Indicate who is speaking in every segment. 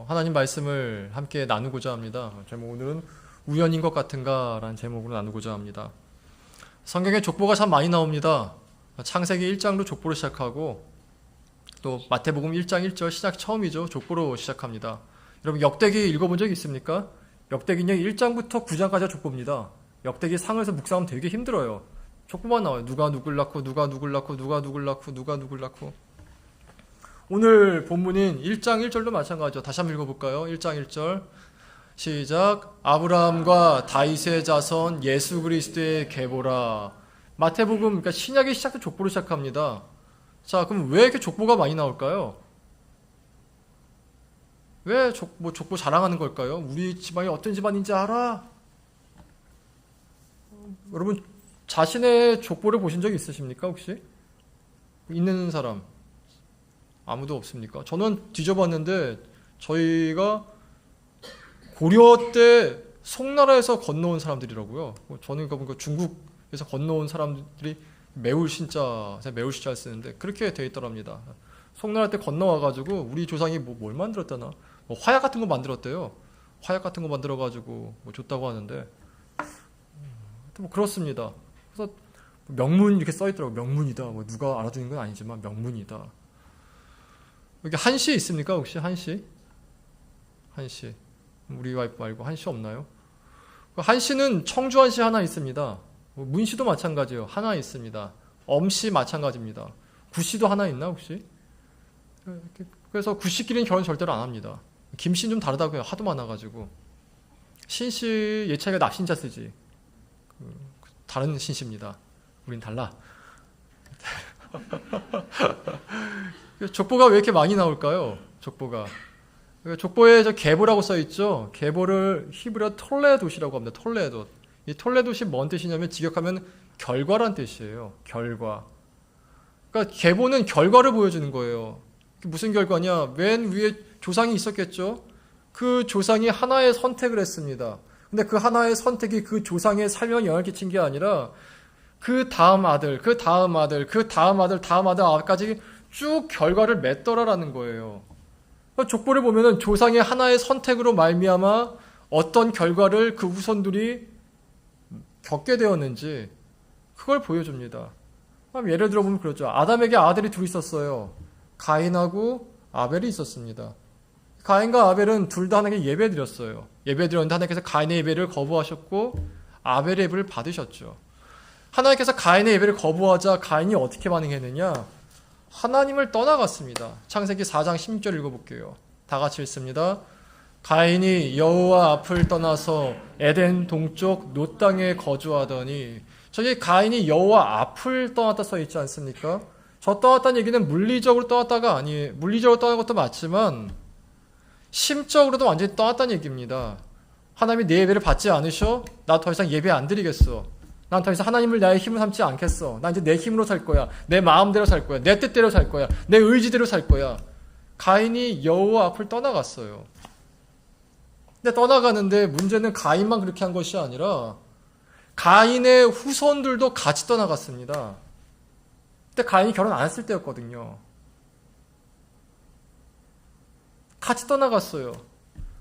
Speaker 1: 하나님 말씀을 함께 나누고자 합니다. 제목 오늘은 우연인 것 같은가 라는 제목으로 나누고자 합니다. 성경에 족보가 참 많이 나옵니다. 창세기 1장로 족보로 시작하고 또 마태복음 1장 1절 시작 처음이죠. 족보로 시작합니다. 여러분 역대기 읽어본 적 있습니까? 역대기는 1장부터 9장까지가 족보입니다. 역대기 상에서 묵상하면 되게 힘들어요. 족보만 나와요. 누가 누굴 낳고 누가 누굴 낳고 누가 누굴 낳고 누가 누굴 낳고. 오늘 본문인 1장 1절도 마찬가지죠. 다시 한번 읽어볼까요? 1장 1절 시작. 아브라함과 다윗의 자손 예수 그리스도의 계보라. 마태복음 그러니까 신약의 시작도 족보로 시작합니다. 자, 그럼 왜 이렇게 족보가 많이 나올까요? 왜 족보 자랑하는 걸까요? 우리 집안이 어떤 집안인지 알아? 여러분 자신의 족보를 보신 적이 있으십니까 혹시? 있는 사람 아무도 없습니까? 저는 뒤져봤는데 저희가 고려 때 송나라에서 건너온 사람들이라고요. 저는 보니까 중국에서 건너온 사람들이 매울신자를 쓰는데 그렇게 돼 있더랍니다. 송나라 때 건너와가지고 우리 조상이 뭘 만들었다나? 화약 같은 거 만들었대요. 화약 같은 거 만들어가지고 줬다고 하는데 그렇습니다. 그래서 명문 이렇게 써있더라고요. 명문이다. 누가 알아두는 건 아니지만 명문이다. 여기 한시 있습니까? 혹시 한시? 한시. 우리 와이프 말고 한시 없나요? 한시는 청주한시 하나 있습니다. 문시도 마찬가지예요. 하나 있습니다. 엄시 마찬가지입니다. 구시도 하나 있나 혹시? 그래서 구시끼리는 결혼 절대로 안 합니다. 김씨는 좀 다르다고요. 하도 많아가지고. 신씨 예차이가 납신자 쓰지. 다른 신씨입니다. 우린 달라. 족보가 왜 이렇게 많이 나올까요? 족보가. 족보에 계보라고 써있죠. 계보를 히브리어 톨레도시라고 합니다. 톨레도. 이 톨레도시 뭔 뜻이냐면 직역하면 결과란 뜻이에요. 결과. 그러니까 계보는 결과를 보여주는 거예요. 무슨 결과냐? 맨 위에 조상이 있었겠죠. 그 조상이 하나의 선택을 했습니다. 근데 그 하나의 선택이 그 조상의 삶에 영향을 끼친 게 아니라 그 다음 아들, 그 다음 아들, 그 다음 아들, 다음 아들 앞까지 쭉 결과를 맺더라라는 거예요. 족보를 보면은 조상의 하나의 선택으로 말미암아 어떤 결과를 그 후손들이 겪게 되었는지 그걸 보여줍니다. 예를 들어 보면 그렇죠. 아담에게 아들이 둘이 있었어요. 가인하고 아벨이 있었습니다. 가인과 아벨은 둘 다 하나님께 예배드렸어요. 예배드렸는데 하나님께서 가인의 예배를 거부하셨고 아벨의 예배를 받으셨죠. 하나님께서 가인의 예배를 거부하자 가인이 어떻게 반응했느냐? 하나님을 떠나갔습니다. 창세기 4장 16절 읽어볼게요. 다 같이 읽습니다. 가인이 여호와 앞을 떠나서 에덴 동쪽 놋 땅에 거주하더니, 저기 가인이 여호와 앞을 떠났다 써 있지 않습니까? 저 떠났다는 얘기는 물리적으로 떠났다가 아니에요. 물리적으로 떠난 것도 맞지만 심적으로도 완전히 떠났다는 얘기입니다. 하나님이 내 예배를 받지 않으셔? 나 더 이상 예배 안 드리겠어. 난 더 이상 하나님을 나의 힘으로 삼지 않겠어. 난 이제 내 힘으로 살 거야. 내 마음대로 살 거야. 내 뜻대로 살 거야. 내 의지대로 살 거야. 가인이 여호와 앞을 떠나갔어요. 근데 떠나가는데 문제는 가인만 그렇게 한 것이 아니라 가인의 후손들도 같이 떠나갔습니다. 그때 가인이 결혼 안 했을 때였거든요. 같이 떠나갔어요.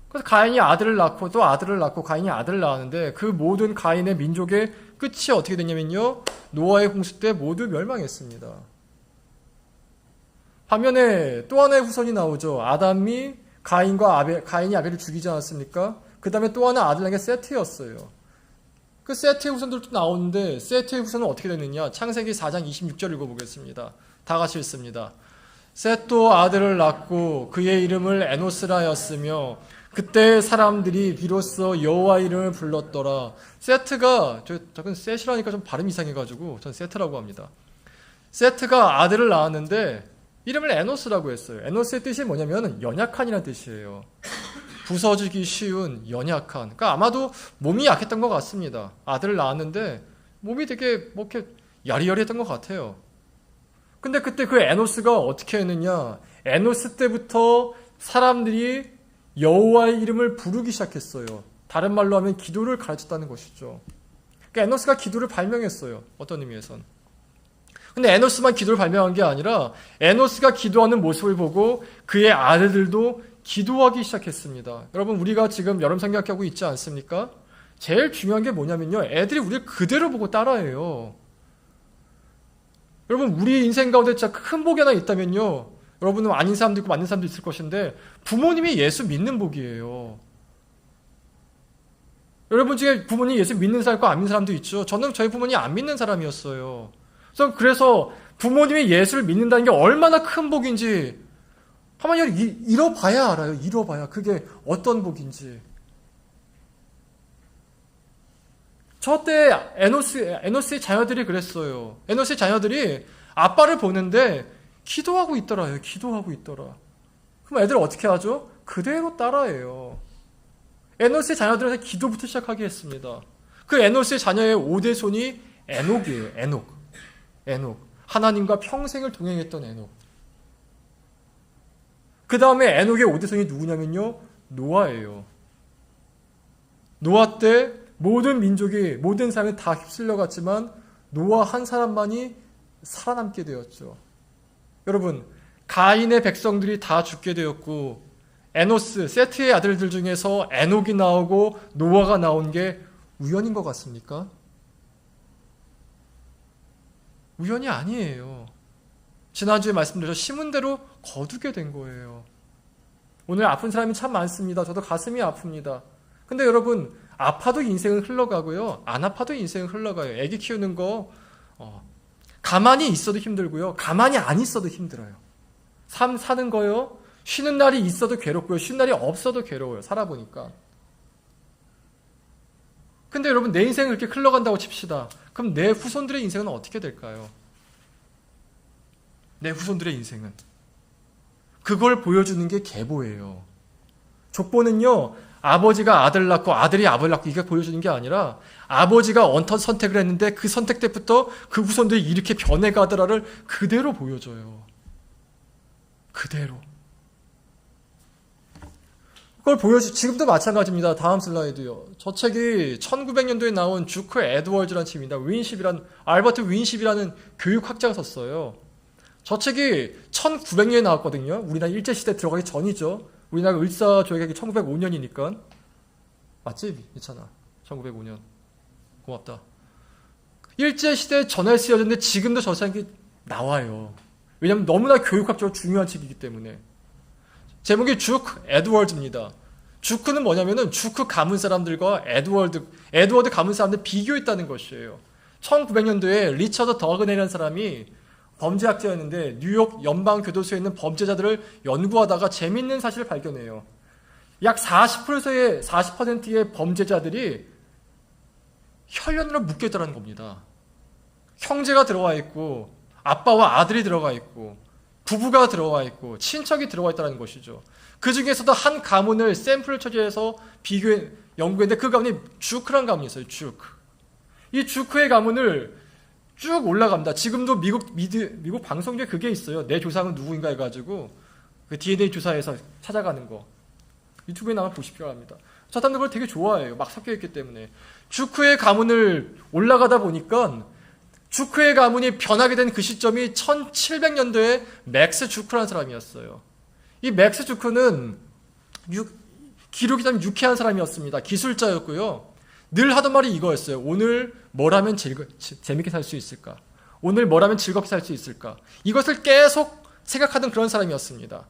Speaker 1: 그래서 가인이 아들을 낳고 또 아들을 낳고 가인이 아들을 낳았는데 그 모든 가인의 민족의 끝이 어떻게 됐냐면요. 노아의 홍수 때 모두 멸망했습니다. 반면에 또 하나의 후손이 나오죠. 아담이 가인이 아벨을 죽이지 않았습니까? 그 다음에 또 하나 아들 낳은 게 세트였어요. 그 세트의 후손들도 나오는데 세트의 후손은 어떻게 됐느냐? 창세기 4장 26절 읽어보겠습니다. 다 같이 읽습니다. 셋도 아들을 낳고 그의 이름을 에노스라 하였으며 그때 사람들이 비로소 여호와 이름을 불렀더라. 세트가 저건 셋이라니까 좀 발음이 이상해가지고 전 세트라고 합니다. 세트가 아들을 낳았는데 이름을 에노스라고 했어요. 에노스의 뜻이 뭐냐면 연약한이라는 뜻이에요. 부서지기 쉬운 연약한. 그러니까 아마도 몸이 약했던 것 같습니다. 아들을 낳았는데 몸이 되게 이렇게 야리야리했던 것 같아요. 근데 그때 그 에노스가 어떻게 했느냐? 에노스 때부터 사람들이 여호와의 이름을 부르기 시작했어요. 다른 말로 하면 기도를 가르쳤다는 것이죠. 그러니까 에노스가 기도를 발명했어요. 어떤 의미에선. 근데 에노스만 기도를 발명한 게 아니라 에노스가 기도하는 모습을 보고 그의 아들들도 기도하기 시작했습니다. 여러분, 우리가 지금 여름 성경학교 하고 있지 않습니까? 제일 중요한 게 뭐냐면요, 애들이 우리를 그대로 보고 따라해요. 여러분, 우리 인생 가운데 진짜 큰 복이 하나 있다면요, 여러분은 아닌 사람도 있고 맞는 사람도 있을 것인데 부모님이 예수 믿는 복이에요. 여러분 중에 부모님 예수 믿는 사람 있고 안 믿는 사람도 있죠. 저는 저희 부모님 안 믿는 사람이었어요. 그래서 부모님이 예수를 믿는다는 게 얼마나 큰 복인지 한번 잃어봐야 알아요. 잃어봐야 그게 어떤 복인지. 저 때 에노스의 자녀들이 그랬어요. 에노스의 자녀들이 아빠를 보는데 기도하고 있더라요. 기도하고 있더라. 그럼 애들 어떻게 하죠? 그대로 따라해요. 에노스의 자녀들은 기도부터 시작하게 했습니다. 그 에노스의 자녀의 5대 손이 에녹이에요. 에녹. 하나님과 평생을 동행했던 에녹. 그 다음에 에녹의 5대 손이 누구냐면요, 노아예요. 노아 때 모든 민족이, 모든 사람이 다 휩쓸려 갔지만 노아 한 사람만이 살아남게 되었죠. 여러분, 가인의 백성들이 다 죽게 되었고 에노스, 세트의 아들들 중에서 에녹이 나오고 노아가 나온 게 우연인 것 같습니까? 우연이 아니에요. 지난주에 말씀드렸죠. 심은 대로 거두게 된 거예요. 오늘 아픈 사람이 참 많습니다. 저도 가슴이 아픕니다. 근데 여러분, 아파도 인생은 흘러가고요, 안 아파도 인생은 흘러가요. 애기 키우는 거 가만히 있어도 힘들고요, 가만히 안 있어도 힘들어요. 삶 사는 거요, 쉬는 날이 있어도 괴롭고요, 쉬는 날이 없어도 괴로워요. 살아보니까. 근데 여러분, 내 인생은 그렇게 흘러간다고 칩시다. 그럼 내 후손들의 인생은 어떻게 될까요? 내 후손들의 인생은. 그걸 보여주는 게 계보예요. 족보는요, 아버지가 아들 낳고 아들이 아버지를 낳고 이게 보여주는 게 아니라 아버지가 어떤 선택을 했는데 그 선택 때부터 그 후손들이 이렇게 변해가더라를 그대로 보여줘요. 그대로. 그걸 지금도 마찬가지입니다. 다음 슬라이드요. 저 책이 1900년도에 나온 주크 에드워즈라는 책입니다. 알버트 윈십이라는 교육학자가 썼어요. 저 책이 1900년에 나왔거든요. 우리나라 일제시대 들어가기 전이죠. 우리나라 을사조약이 1905년이니까. 맞지? 있잖아. 1905년. 고맙다. 일제시대 전에 쓰여졌는데 지금도 저 책이 나와요. 왜냐하면 너무나 교육학적으로 중요한 책이기 때문에. 제목이 주크 에드워즈입니다. 주크는 뭐냐면은 주크 가문 사람들과 에드워드 가문 사람들 비교했다는 것이에요. 1900년도에 리처드 더그네라는 사람이 범죄학자였는데 뉴욕 연방교도소에 있는 범죄자들을 연구하다가 재밌는 사실을 발견해요. 약 40%의 범죄자들이 혈연으로 묶여있다는 겁니다. 형제가 들어와 있고 아빠와 아들이 들어가 있고 부부가 들어와 있고 친척이 들어와 있다는 것이죠. 그 중에서도 한 가문을 샘플을 처리해서 연구했는데 그 가문이 주크라는 가문이 있어요. 이 주크의 가문을 쭉 올라갑니다. 지금도 미국 방송 중에 그게 있어요. 내 조상은 누구인가 해가지고 그 DNA 조사해서 찾아가는 거. 유튜브에 나가면 보십시오 합니다. 저 사람들 그걸 되게 좋아해요. 막 섞여있기 때문에. 주크의 가문을 올라가다 보니까 주크의 가문이 변하게 된 그 시점이 1700년도에 맥스 주크라는 사람이었어요. 이 맥스 주크는 기록이 참 유쾌한 사람이었습니다. 기술자였고요. 늘 하던 말이 이거였어요. 오늘 뭘 하면 재밌게 살 수 있을까? 오늘 뭘 하면 즐겁게 살 수 있을까? 이것을 계속 생각하던 그런 사람이었습니다.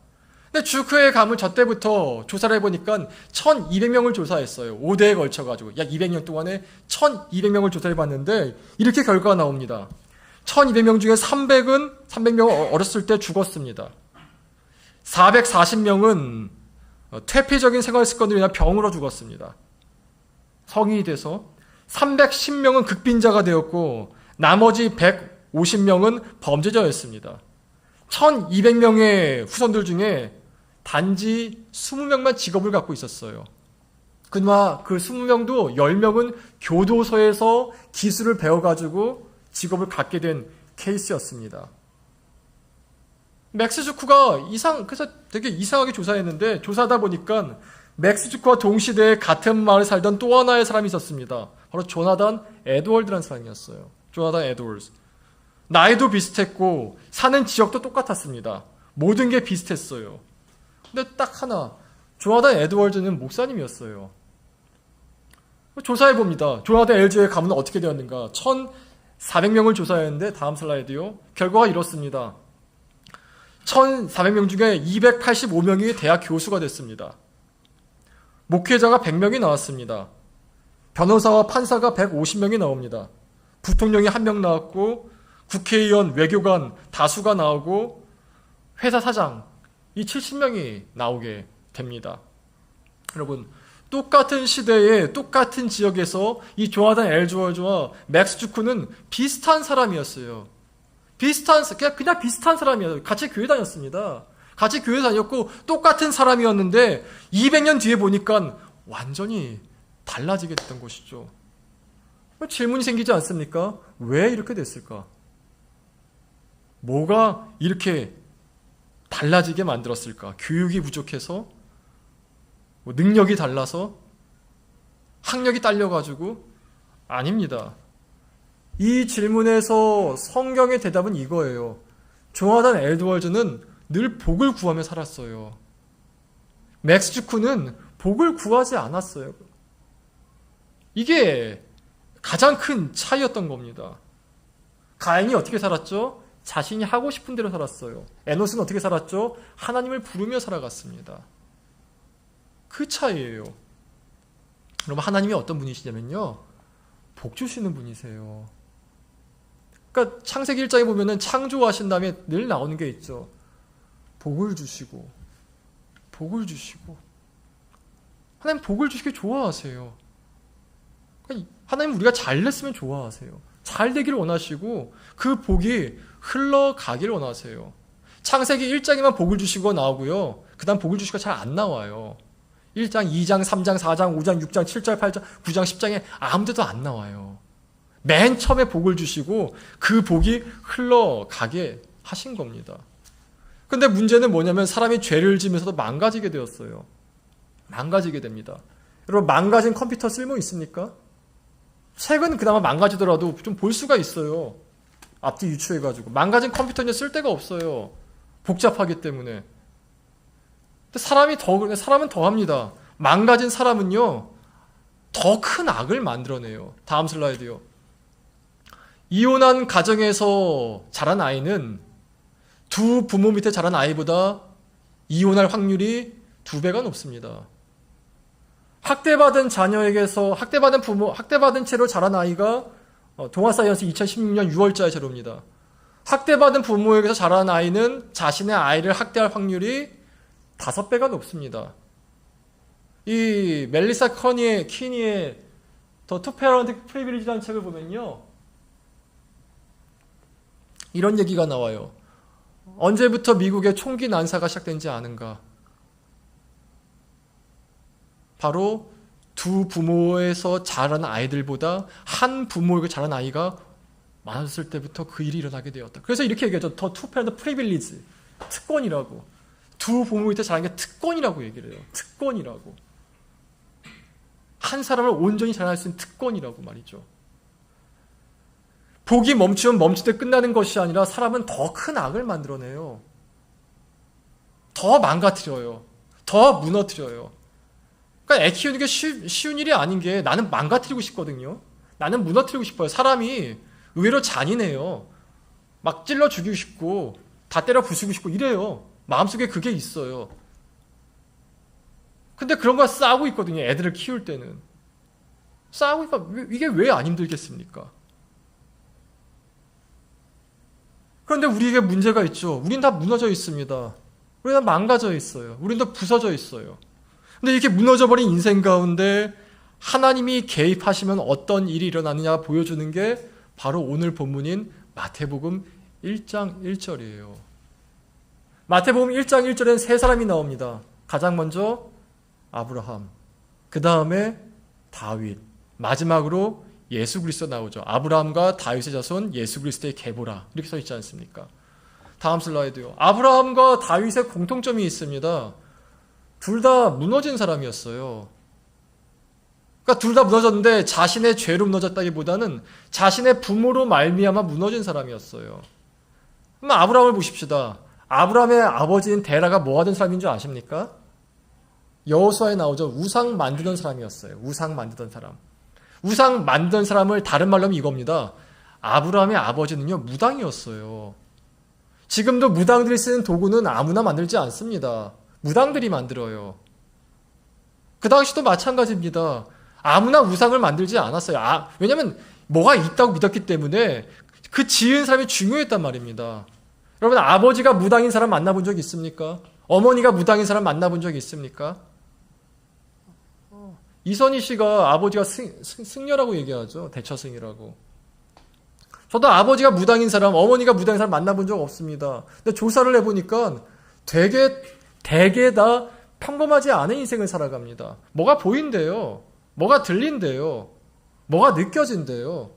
Speaker 1: 근데 주크의 가문 저 때부터 조사를 해보니까 1200명을 조사했어요. 5대에 걸쳐가지고 약 200년 동안에 1200명을 조사해봤는데 이렇게 결과가 나옵니다. 1200명 중에 300명 어렸을 때 죽었습니다. 440명은 퇴폐적인 생활 습관으로 인한 병으로 죽었습니다. 성인이 돼서 310명은 극빈자가 되었고 나머지 150명은 범죄자였습니다. 1200명의 후손들 중에 단지 20명만 직업을 갖고 있었어요. 그나마 그 20명도 10명은 교도소에서 기술을 배워가지고 직업을 갖게 된 케이스였습니다. 맥스 주크가 그래서 되게 이상하게 조사했는데 조사하다 보니까 맥스 주크와 동시대에 같은 마을에 살던 또 하나의 사람이 있었습니다. 바로 조나단 에드워드라는 사람이었어요. 조나단 에드워드. 나이도 비슷했고 사는 지역도 똑같았습니다. 모든 게 비슷했어요. 근데 딱 하나, 조나단 에드워즈는 목사님이었어요. 조사해봅니다. 조나단 LG의 가문은 어떻게 되었는가. 1,400명을 조사했는데 다음 슬라이드요. 결과가 이렇습니다. 1,400명 중에 285명이 대학 교수가 됐습니다. 목회자가 100명이 나왔습니다. 변호사와 판사가 150명이 나옵니다. 부통령이 1명 나왔고 국회의원, 외교관 다수가 나오고 회사 사장 이 70명이 나오게 됩니다. 여러분, 똑같은 시대에 똑같은 지역에서 이 조나단 에드워즈와 맥스 주크는 비슷한 사람이었어요. 그냥 비슷한 사람이었어요. 같이 교회 다녔습니다. 같이 교회 다녔고 똑같은 사람이었는데 200년 뒤에 보니까 완전히 달라지게 됐던 것이죠. 질문이 생기지 않습니까? 왜 이렇게 됐을까? 뭐가 이렇게 달라지게 만들었을까? 교육이 부족해서? 능력이 달라서? 학력이 딸려가지고? 아닙니다. 이 질문에서 성경의 대답은 이거예요. 조나단 에드워즈는 늘 복을 구하며 살았어요. 맥스 주크는 복을 구하지 않았어요. 이게 가장 큰 차이였던 겁니다. 가인이 어떻게 살았죠? 자신이 하고 싶은 대로 살았어요. 에노스는 어떻게 살았죠? 하나님을 부르며 살아갔습니다. 그 차이예요. 그럼 하나님이 어떤 분이시냐면요, 복 주시는 분이세요. 그러니까 창세기 1장에 보면은 창조하신 다음에 늘 나오는 게 있죠. 복을 주시고 복을 주시고. 하나님 복을 주시길 좋아하세요. 그러니까 하나님 우리가 잘 됐으면 좋아하세요. 잘 되기를 원하시고 그 복이 흘러가기를 원하세요. 창세기 1장에만 복을 주시고 나오고요. 그 다음 복을 주시고 잘 안 나와요. 1장, 2장, 3장, 4장, 5장, 6장, 7장, 8장, 9장, 10장에 아무 데도 안 나와요. 맨 처음에 복을 주시고 그 복이 흘러가게 하신 겁니다. 근데 문제는 뭐냐면 사람이 죄를 지면서도 망가지게 되었어요. 망가지게 됩니다. 여러분, 망가진 컴퓨터 쓸모 있습니까? 책은 그나마 망가지더라도 좀 볼 수가 있어요. 앞뒤 유추해가지고. 망가진 컴퓨터는 쓸 데가 없어요. 복잡하기 때문에. 근데 사람은 더 합니다. 망가진 사람은요, 더 큰 악을 만들어내요. 다음 슬라이드요. 이혼한 가정에서 자란 아이는 두 부모 밑에 자란 아이보다 이혼할 확률이 2배가 높습니다. 학대받은 채로 자란 아이가 동아사이언스 2016년 6월자의 자료입니다. 학대받은 부모에게서 자란 아이는 자신의 아이를 학대할 확률이 5배가 높습니다. 이 멜리사 키니의 The Two Parent Privilege라는 책을 보면요, 이런 얘기가 나와요. 언제부터 미국의 총기 난사가 시작된지 아는가? 바로 두 부모에서 자란 아이들보다 한 부모에게 자란 아이가 많아졌을 때부터 그 일이 일어나게 되었다. 그래서 이렇게 얘기하죠. The Two Parent Privilege, 특권이라고. 두 부모 밑에 자란 게 특권이라고 얘기를 해요. 특권이라고. 한 사람을 온전히 자라날 수 있는 특권이라고 말이죠. 복이 멈추면 멈출 때 끝나는 것이 아니라 사람은 더 큰 악을 만들어내요. 더 망가뜨려요. 더 무너뜨려요. 그러니까 애 키우는 게 쉬운 일이 아닌 게, 나는 망가뜨리고 싶거든요. 나는 무너뜨리고 싶어요. 사람이 의외로 잔인해요. 막 찔러 죽이고 싶고 다 때려 부수고 싶고 이래요. 마음속에 그게 있어요. 근데 그런 거 싸우고 있거든요. 애들을 키울 때는. 싸우니까 이게 왜 안 힘들겠습니까? 그런데 우리에게 문제가 있죠. 우린 다 무너져 있습니다. 우린 다 망가져 있어요. 우린 다 부서져 있어요. 근데 이렇게 무너져버린 인생 가운데 하나님이 개입하시면 어떤 일이 일어나느냐 보여주는 게 바로 오늘 본문인 마태복음 1장 1절이에요. 마태복음 1장 1절엔 세 사람이 나옵니다. 가장 먼저 아브라함, 그 다음에 다윗, 마지막으로 예수 그리스도 나오죠. 아브라함과 다윗의 자손 예수 그리스도의 계보라, 이렇게 써 있지 않습니까? 다음 슬라이드요. 아브라함과 다윗의 공통점이 있습니다. 둘 다 무너진 사람이었어요. 그러니까 둘 다 무너졌는데 자신의 죄로 무너졌다기보다는 자신의 부모로 말미암아 무너진 사람이었어요. 그럼 아브라함을 보십시다. 아브라함의 아버지인 데라가 뭐 하던 사람인 줄 아십니까? 여호수아에 나오죠. 우상 만드던 사람이었어요. 우상 만드던 사람. 우상 만드던 사람을 다른 말로 하면 이겁니다. 아브라함의 아버지는요, 무당이었어요. 지금도 무당들이 쓰는 도구는 아무나 만들지 않습니다. 무당들이 만들어요. 그 당시도 마찬가지입니다. 아무나 우상을 만들지 않았어요. 왜냐하면 뭐가 있다고 믿었기 때문에 그 지은 사람이 중요했단 말입니다. 여러분, 아버지가 무당인 사람 만나본 적 있습니까? 어머니가 무당인 사람 만나본 적 있습니까? 이선희 씨가 아버지가 승려라고 얘기하죠. 대처승이라고. 저도 아버지가 무당인 사람, 어머니가 무당인 사람 만나본 적 없습니다. 근데 조사를 해보니까 되게 다 평범하지 않은 인생을 살아갑니다. 뭐가 보인대요. 뭐가 들린대요. 뭐가 느껴진대요.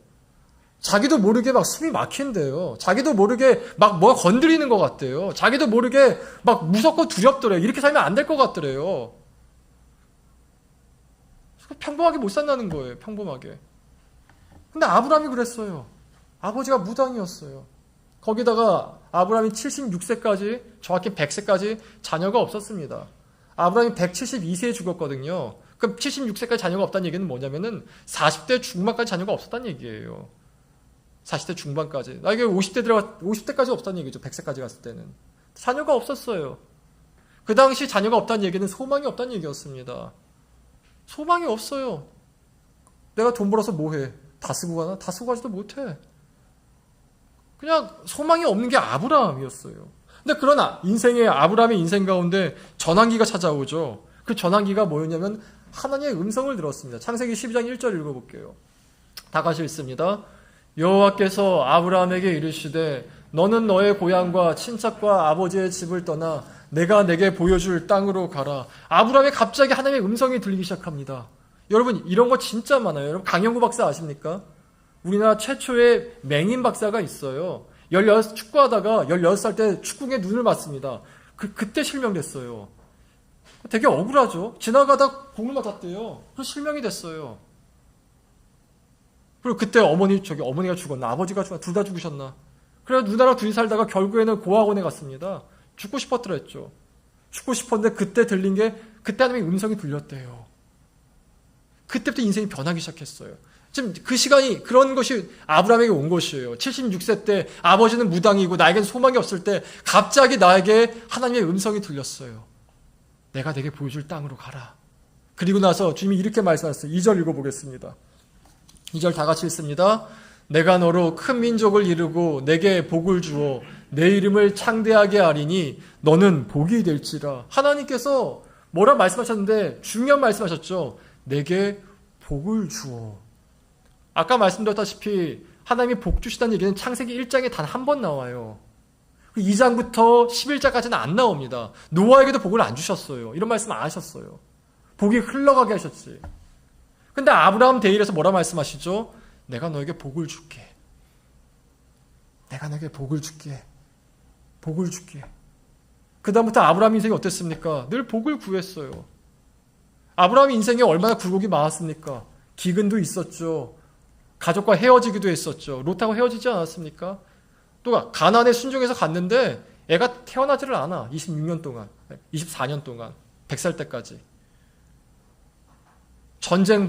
Speaker 1: 자기도 모르게 막 숨이 막힌대요. 자기도 모르게 막 뭐가 건드리는 것 같대요. 자기도 모르게 막 무섭고 두렵더래요. 이렇게 살면 안 될 것 같더래요. 평범하게 못 산다는 거예요. 평범하게. 근데 아브라함이 그랬어요. 아버지가 무당이었어요. 거기다가 아브라함이 76세까지, 정확히 100세까지 자녀가 없었습니다. 아브라함이 172세에 죽었거든요. 그럼 76세까지 자녀가 없다는 얘기는 뭐냐면은 40대 중반까지 자녀가 없었다는 얘기예요. 40대 중반까지. 나에게 50대까지 없었다는 얘기죠. 100세까지 갔을 때는. 자녀가 없었어요. 그 당시 자녀가 없다는 얘기는 소망이 없다는 얘기였습니다. 소망이 없어요. 내가 돈 벌어서 뭐해? 다 쓰고 가나? 다 쓰고 가지도 못해. 그냥 소망이 없는 게 아브라함이었어요. 근데 그러나 아브라함의 인생 가운데 전환기가 찾아오죠. 그 전환기가 뭐였냐면 하나님의 음성을 들었습니다. 창세기 12장 1절 읽어볼게요. 다 같이 읽습니다. 여호와께서 아브라함에게 이르시되 너는 너의 고향과 친척과 아버지의 집을 떠나 내가 내게 보여줄 땅으로 가라. 아브라함에 갑자기 하나님의 음성이 들리기 시작합니다. 여러분, 이런 거 진짜 많아요. 여러분, 강영구 박사 아십니까? 우리나라 최초의 맹인 박사가 있어요. 축구하다가 16살 때 축구에 눈을 맞습니다. 그때 실명됐어요. 되게 억울하죠? 지나가다 공을 맞았대요. 그래서 실명이 됐어요. 그리고 그때 어머니가 죽었나? 아버지가 죽었나? 둘 다 죽으셨나? 그래서 누나랑 둘이 살다가 결국에는 고아원에 갔습니다. 죽고 싶었더랬죠. 죽고 싶었는데 그때 들린 게, 그때 하나님의 음성이 들렸대요. 그때부터 인생이 변하기 시작했어요. 지금 그 시간이, 그런 것이 아브라함에게 온 것이에요. 76세 때 아버지는 무당이고 나에겐 소망이 없을 때 갑자기 나에게 하나님의 음성이 들렸어요. 내가 내게 보여줄 땅으로 가라. 그리고 나서 주님이 이렇게 말씀하셨어요. 2절 읽어보겠습니다. 2절 다 같이 읽습니다. 내가 너로 큰 민족을 이루고 내게 복을 주어 내 이름을 창대하게 하리니 너는 복이 될지라. 하나님께서 뭐라 말씀하셨는데 중요한 말씀하셨죠. 내게 복을 주어. 아까 말씀드렸다시피 하나님이 복 주시다는 얘기는 창세기 1장에 단 한 번 나와요. 2장부터 11장까지는 안 나옵니다. 노아에게도 복을 안 주셨어요. 이런 말씀 안 하셨어요. 복이 흘러가게 하셨지. 근데 아브라함 대일에서 뭐라 말씀하시죠? 내가 너에게 복을 줄게. 내가 너에게 복을 줄게. 복을 줄게. 그 다음부터 아브라함 인생이 어땠습니까? 늘 복을 구했어요. 아브라함 인생에 얼마나 굴곡이 많았습니까? 기근도 있었죠. 가족과 헤어지기도 했었죠. 롯하고 헤어지지 않았습니까? 또 가나안에 순종해서 갔는데 애가 태어나지를 않아. 26년 동안, 24년 동안, 100살 때까지. 전쟁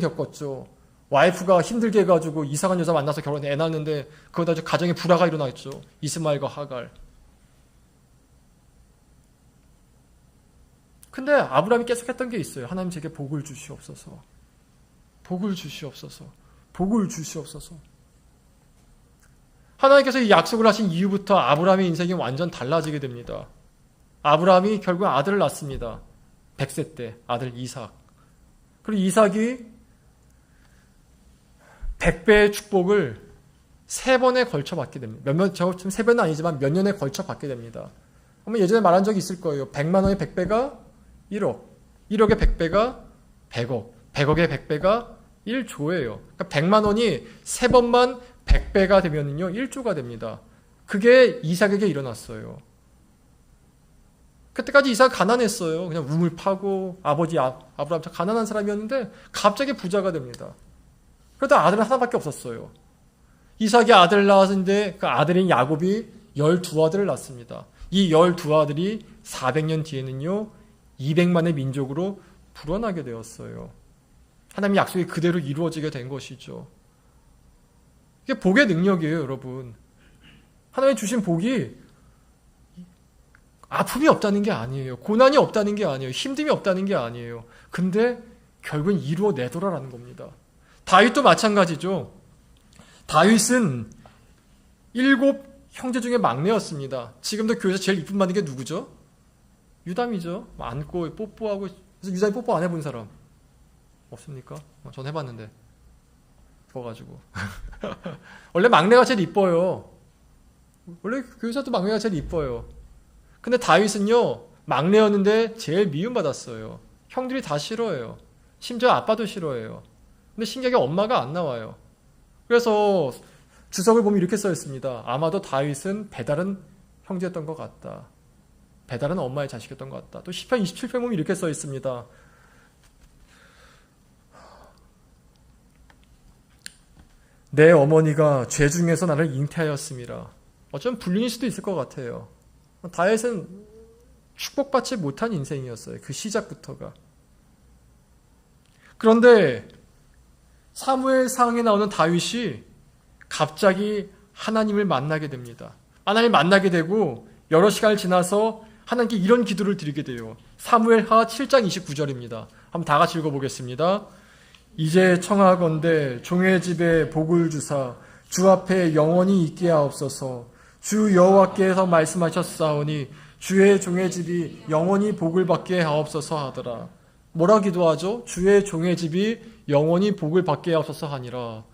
Speaker 1: 겪었죠. 와이프가 힘들게 해가지고 이상한 여자 만나서 애 낳았는데 그러다 가정에 불화가 일어났죠. 이스마엘과 하갈. 근데 아브라함이 계속했던 게 있어요. 하나님 제게 복을 주시옵소서. 복을 주시옵소서. 복을 주시옵소서. 하나님께서 이 약속을 하신 이후부터 아브라함의 인생이 완전 달라지게 됩니다. 아브라함이 결국 아들을 낳습니다. 100세 때 아들 이삭. 그리고 이삭이 100배의 축복을 3번에 걸쳐 받게 됩니다. 지금 3배는 아니지만 몇 년에 걸쳐 받게 됩니다. 그러면 예전에 말한 적이 있을 거예요. 100만 원의 100배가 1억, 1억의 100배가 100억, 100억의 100배가 1조예요. 그러니까 100만 원이 3번만 100배가 되면요 1조가 됩니다. 그게 이삭에게 일어났어요. 그때까지 이삭 가난했어요. 그냥 우물 파고 아버지 아브라함 참 가난한 사람이었는데 갑자기 부자가 됩니다. 그러다 아들은 하나밖에 없었어요. 이삭이 아들을 낳았는데 그 아들인 야곱이 12아들을 낳습니다. 이 12아들이 400년 뒤에는요 200만의 민족으로 불어나게 되었어요. 하나님의 약속이 그대로 이루어지게 된 것이죠. 이게 복의 능력이에요, 여러분. 하나님 주신 복이 아픔이 없다는 게 아니에요. 고난이 없다는 게 아니에요. 힘듦이 없다는 게 아니에요. 근데 결국은 이루어내더라라는 겁니다. 다윗도 마찬가지죠. 다윗은 7 형제 중에 막내였습니다. 지금도 교회에서 제일 이쁨 받는 게 누구죠? 유담이죠. 안고 뽀뽀하고. 그래서 유담이 뽀뽀 안 해본 사람 없습니까? 전 해봤는데 그거가지고 원래 막내가 제일 이뻐요. 원래 교회에서도 막내가 제일 이뻐요. 근데 다윗은요, 막내였는데 제일 미움받았어요. 형들이 다 싫어해요. 심지어 아빠도 싫어해요. 근데 신기하게 엄마가 안 나와요. 그래서 주석을 보면 이렇게 써 있습니다. 아마도 다윗은 배다른 형제였던 것 같다. 배다른 엄마의 자식이었던 것 같다. 또 시편 27편 보면 이렇게 써 있습니다. 내 어머니가 죄 중에서 나를 잉태하였음이라. 어쩌면 불륜일 수도 있을 것 같아요. 다윗은 축복받지 못한 인생이었어요. 그 시작부터가. 그런데 사무엘상에 나오는 다윗이 갑자기 하나님을 만나게 됩니다. 하나님을 만나게 되고 여러 시간을 지나서 하나님께 이런 기도를 드리게 돼요. 사무엘하 7장 29절입니다. 한번 다 같이 읽어보겠습니다. 이제 청하건대 종의 집에 복을 주사 주 앞에 영원히 있게 하옵소서. 주 여호와께서 말씀하셨사오니 주의 종의 집이 영원히 복을 받게 하옵소서 하더라. 뭐라 기도하죠? 주의 종의 집이 영원히 복을 받게 하옵소서 하니라.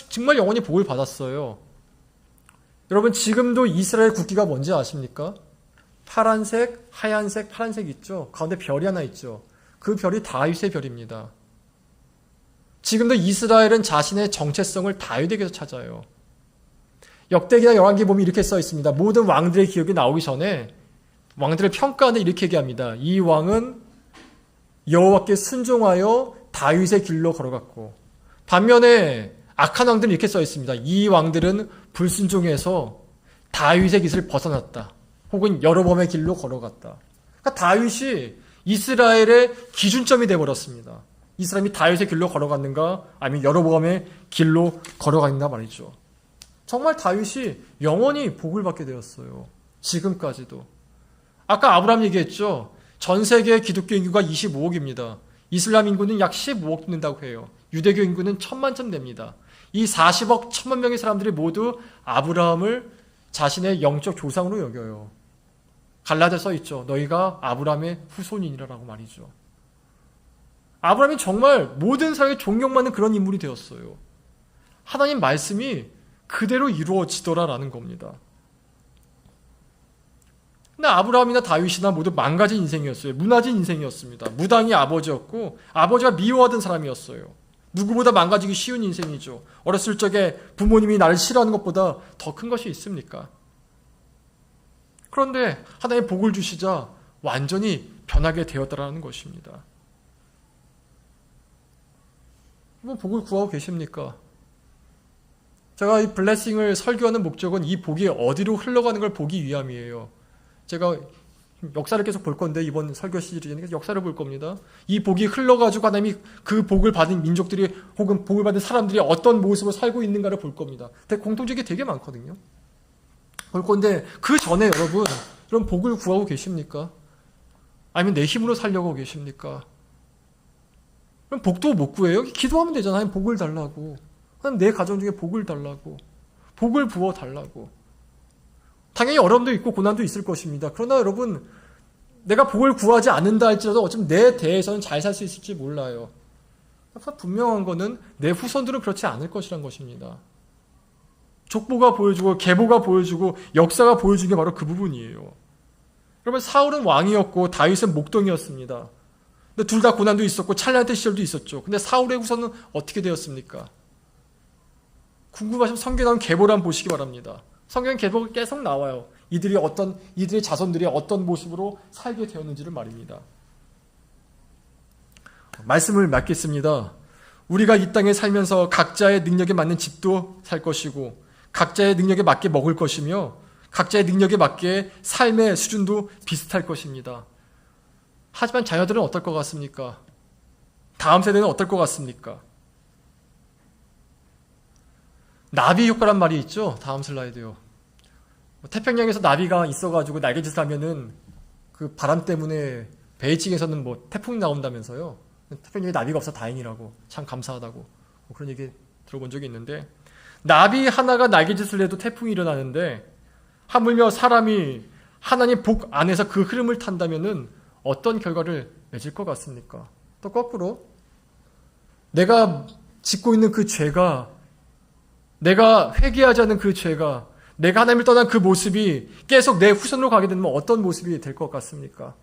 Speaker 1: 정말 영원히 복을 받았어요. 여러분, 지금도 이스라엘 국기가 뭔지 아십니까? 파란색, 하얀색, 파란색 있죠? 가운데 별이 하나 있죠? 그 별이 다윗의 별입니다. 지금도 이스라엘은 자신의 정체성을 다윗에게서 찾아요. 역대기나 열왕기 보면 이렇게 써 있습니다. 모든 왕들의 기억이 나오기 전에 왕들을 평가하는데 이렇게 얘기합니다. 이 왕은 여호와께 순종하여 다윗의 길로 걸어갔고, 반면에 악한 왕들은 이렇게 써 있습니다. 이 왕들은 불순종해서 다윗의 길을 벗어났다. 혹은 여로보암의 길로 걸어갔다. 그러니까 다윗이 이스라엘의 기준점이 되어버렸습니다. 이 사람이 다윗의 길로 걸어갔는가 아니면 여로보암의 길로 걸어갔는가 말이죠. 정말 다윗이 영원히 복을 받게 되었어요. 지금까지도. 아까 아브라함 얘기했죠. 전 세계 기독교 인구가 25억입니다. 이슬람 인구는 약 15억 된다고 해요. 유대교 인구는 1000만쯤 됩니다. 이 40억 1000만 명의 사람들이 모두 아브라함을 자신의 영적 조상으로 여겨요. 갈라디아에 써 있죠. 너희가 아브라함의 후손이니라라고 말이죠. 아브라함이 정말 모든 사람에게 존경받는 그런 인물이 되었어요. 하나님 말씀이 그대로 이루어지더라라는 겁니다. 근데 아브라함이나 다윗이나 모두 망가진 인생이었어요. 무너진 인생이었습니다. 무당이 아버지였고 아버지가 미워하던 사람이었어요. 누구보다 망가지기 쉬운 인생이죠. 어렸을 적에 부모님이 나를 싫어하는 것보다 더 큰 것이 있습니까? 그런데 하나님의 복을 주시자 완전히 변하게 되었다라는 것입니다. 한번 복을 구하고 계십니까? 제가 이 블레싱을 설교하는 목적은 이 복이 어디로 흘러가는 걸 보기 위함이에요. 제가 역사를 계속 볼 건데 이번 설교 시리즈는 역사를 볼 겁니다. 이 복이 흘러가지고 하나님이 그 복을 받은 민족들이 혹은 복을 받은 사람들이 어떤 모습으로 살고 있는가를 볼 겁니다. 공통적이 되게 많거든요. 볼 건데 그 전에 여러분 그럼 복을 구하고 계십니까? 아니면 내 힘으로 살려고 계십니까? 그럼 복도 못 구해요? 기도하면 되잖아요. 복을 달라고. 내 가정 중에 복을 달라고. 복을 부어 달라고. 당연히 어려움도 있고 고난도 있을 것입니다. 그러나 여러분, 내가 복을 구하지 않는다 할지라도 어쩌면 내 대에서는 잘 살 수 있을지 몰라요. 분명한 거는 내 후손들은 그렇지 않을 것이란 것입니다. 족보가 보여주고 계보가 보여주고 역사가 보여준 게 바로 그 부분이에요. 여러분, 사울은 왕이었고 다윗은 목동이었습니다. 근데 둘 다 고난도 있었고 찰나의 시절도 있었죠. 근데 사울의 후손은 어떻게 되었습니까? 궁금하시면 성경에 나온 계보를 한번 보시기 바랍니다. 성경 계보가 계속 나와요. 이들의 자손들이 어떤 모습으로 살게 되었는지를 말입니다. 말씀을 맺겠습니다. 우리가 이 땅에 살면서 각자의 능력에 맞는 집도 살 것이고 각자의 능력에 맞게 먹을 것이며 각자의 능력에 맞게 삶의 수준도 비슷할 것입니다. 하지만 자녀들은 어떨 것 같습니까? 다음 세대는 어떨 것 같습니까? 나비 효과란 말이 있죠. 다음 슬라이드요. 태평양에서 나비가 있어가지고 날개짓을 하면은 그 바람 때문에 베이징에서는 뭐 태풍이 나온다면서요. 태평양에 나비가 없어 다행이라고, 참 감사하다고 뭐 그런 얘기 들어본 적이 있는데, 나비 하나가 날개짓을 해도 태풍이 일어나는데 하물며 사람이 하나님 복 안에서 그 흐름을 탄다면은 어떤 결과를 맺을 것 같습니까? 또 거꾸로 내가 짓고 있는 그 죄가, 내가 회개하지 않는 그 죄가, 내가 하나님을 떠난 그 모습이 계속 내 후손으로 가게 되면 어떤 모습이 될 것 같습니까?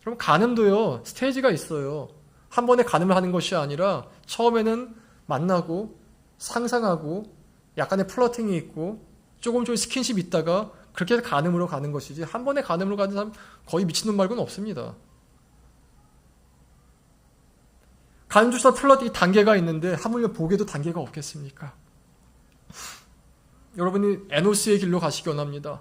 Speaker 1: 그럼 간음도요, 스테이지가 있어요. 한 번에 간음을 하는 것이 아니라 처음에는 만나고 상상하고 약간의 플러팅이 있고 조금 스킨십 있다가 그렇게 해서 간음으로 가는 것이지, 한 번에 간음으로 가는 사람 거의 미친놈 말고는 없습니다. 간음조차 플러팅 단계가 있는데 하물며 복에도 단계가 없겠습니까? 여러분이 에노스의 길로 가시기 원합니다.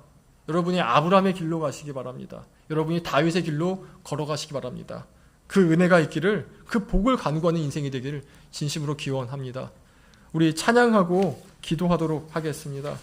Speaker 1: 여러분이 아브라함의 길로 가시기 바랍니다. 여러분이 다윗의 길로 걸어가시기 바랍니다. 그 은혜가 있기를, 그 복을 간구하는 인생이 되기를 진심으로 기원합니다. 우리 찬양하고 기도하도록 하겠습니다.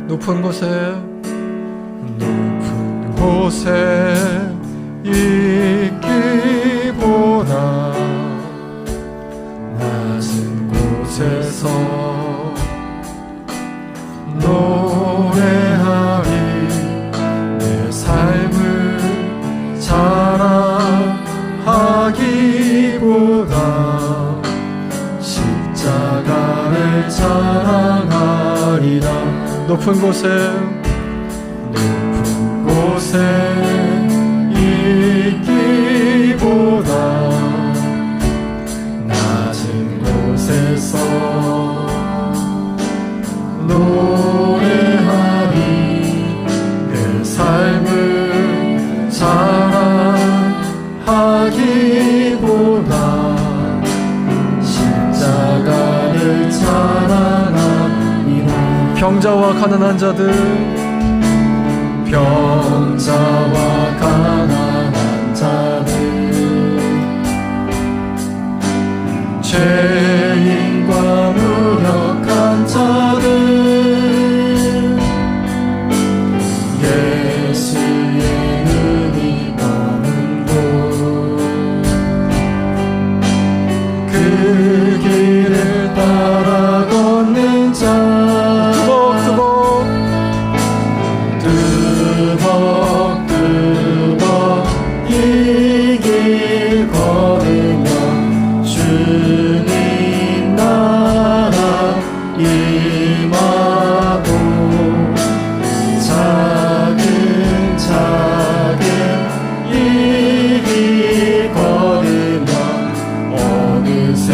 Speaker 1: 높은 곳에 있기보다 낮은 곳에서 노래하리. 내 삶을 자랑하기보다 십자가를 자랑하리라. 높은 곳에 있기보다 낮은 곳에서 노래하리. 내 삶을 자랑하기보다 십자가를 자랑하리라. 병자와 가난한 자들, 병자와 가난한 자들, 죄인과 무력한 자들, 예수의 은이 머문 곳, 그 길을 따라 걷는 자, 뜨벅뜨벅 이 길 걸으며 주님 나라 임하고 차근차근 이 길 걸으며 어느새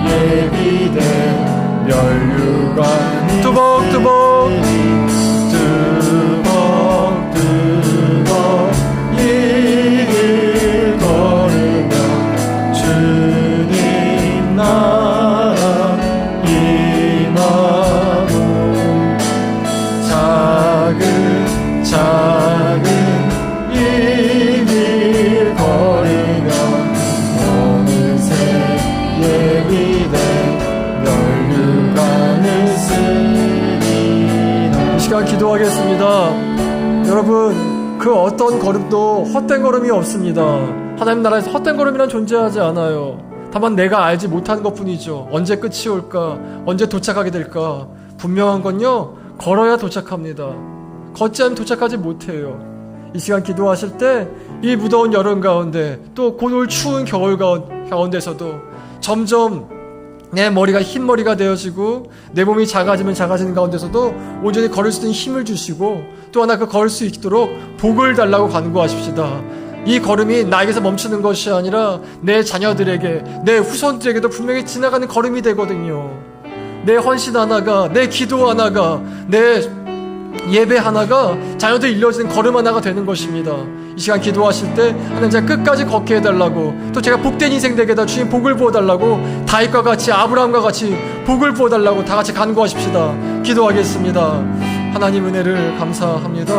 Speaker 1: 예비된 면류관이 뜨벅뜨벅 기도하겠습니다. 여러분, 그 어떤 걸음도 헛된 걸음이 없습니다. 하나님 나라에서 헛된 걸음이란 존재하지 않아요. 다만 내가 알지 못하는 것뿐이죠. 언제 끝이 올까? 언제 도착하게 될까? 분명한 건요, 걸어야 도착합니다. 걷지 않으면 도착하지 못해요. 이 시간 기도하실 때 이 무더운 여름 가운데 또 곧 올 추운 겨울 가운데서도 점점 내 머리가 흰머리가 되어지고 내 몸이 작아지면 작아지는 가운데서도 온전히 걸을 수 있는 힘을 주시고 또 하나 그 걸을 수 있도록 복을 달라고 간구하십시다. 이 걸음이 나에게서 멈추는 것이 아니라 내 자녀들에게, 내 후손들에게도 분명히 지나가는 걸음이 되거든요. 내 헌신 하나가, 내 기도 하나가, 내 예배 하나가 자녀들 일러지는 걸음 하나가 되는 것입니다. 이 시간 기도하실 때 하나님 제가 끝까지 걷게 해달라고, 또 제가 복된 인생 되게 해달라고, 주님 복을 부어달라고, 다윗과 같이 아브라함과 같이 복을 부어달라고 다 같이 간구하십시다. 기도하겠습니다. 하나님 은혜를 감사합니다.